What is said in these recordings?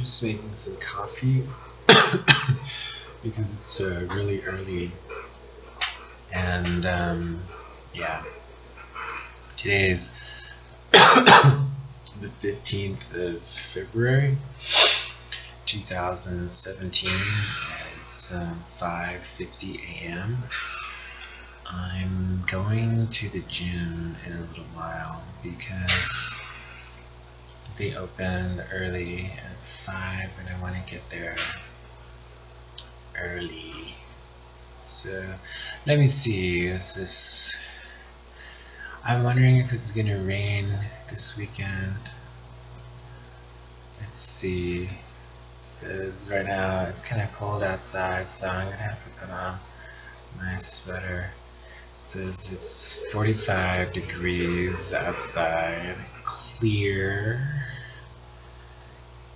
just making some coffee because it's really early, and yeah, today is the 15th of February 2017. It's 5:50 a.m. I'm going to the gym in a little while because they opened early at 5 and I want to get there early. So let me see, I'm wondering if it's gonna rain this weekend. Let's see. It says right now it's kind of cold outside, so I'm gonna have to put on my sweater. It says it's 45 degrees outside, clear,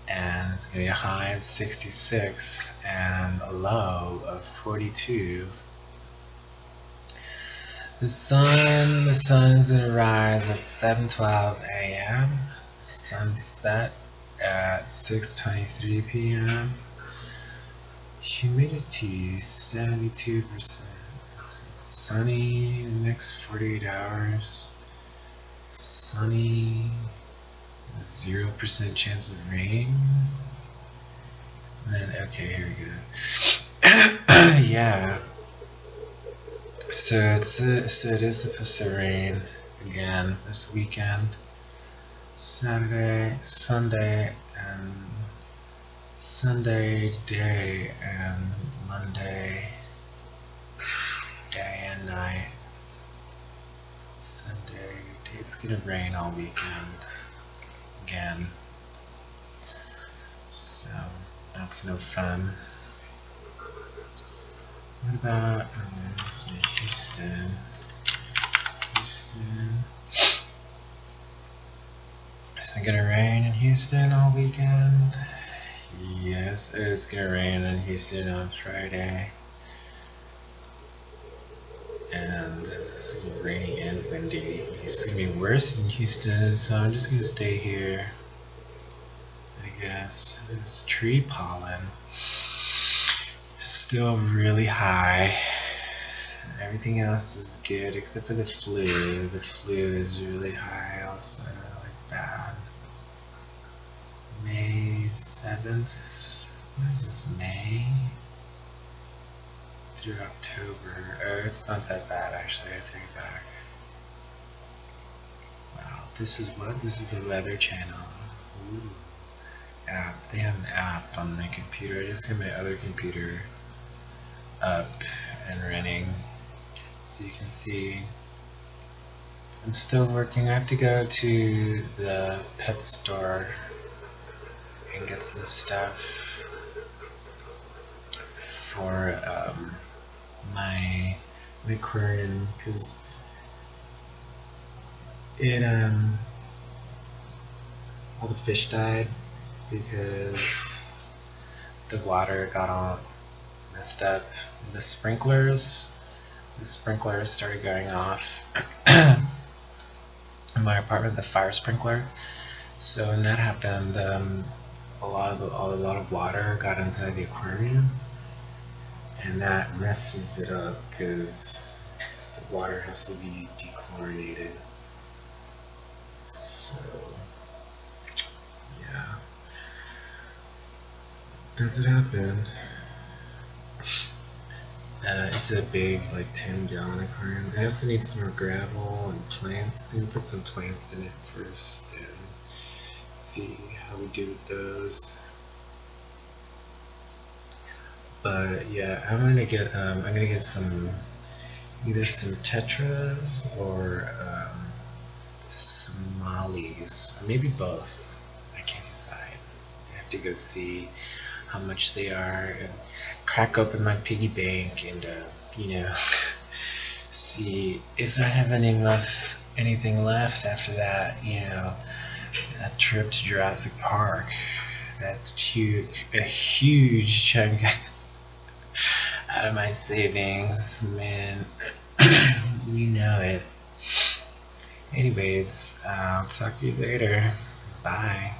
and it's gonna be a high of 66 and a low of 42. The sun is gonna rise at 7:12 a.m. Sunset at 6:23 p.m. Humidity 72%. It's sunny the next 48 hours. Sunny, 0% chance of rain. And then, okay, here we go. Yeah. So it is supposed to rain again this weekend. Saturday, Sunday day, and Monday day and night. Sunday day, it's gonna rain all weekend again. So that's no fun. What about let's see, Houston? Is it gonna rain in Houston all weekend? Yes, it's gonna rain in Houston on Friday. And it's gonna be rainy and windy. It's gonna be worse in Houston, so I'm just gonna stay here, I guess. There's tree pollen. Still really high. Everything else is good except for the flu. The flu is really high also, like bad. May 7th. What is this, May? Through October. Oh, it's not that bad actually, I take it back. Wow, this is what? This is the Weather Channel. Ooh. App. They have an app on my computer. I just have my other computer up and running, so you can see I'm still working. I have to go to the pet store and get some stuff for my aquarium, because it all the fish died because the water got all messed up. The sprinklers started going off in my apartment, the fire sprinkler. So when that happened, a lot of water got inside the aquarium, and that messes it up because the water has to be dechlorinated. So yeah, that's what happened. It's a big, like 10-gallon aquarium. I also need some more gravel and plants. I'm gonna put some plants in it first and see how we do with those. But yeah, I'm gonna get some, either some tetras or some mollies, or maybe both. I can't decide. I have to go see how much they are and crack open my piggy bank and see if I have anything left after that. That trip to Jurassic Park, that's a huge chunk out of my savings, man. You know it. Anyways, I'll talk to you later. Bye.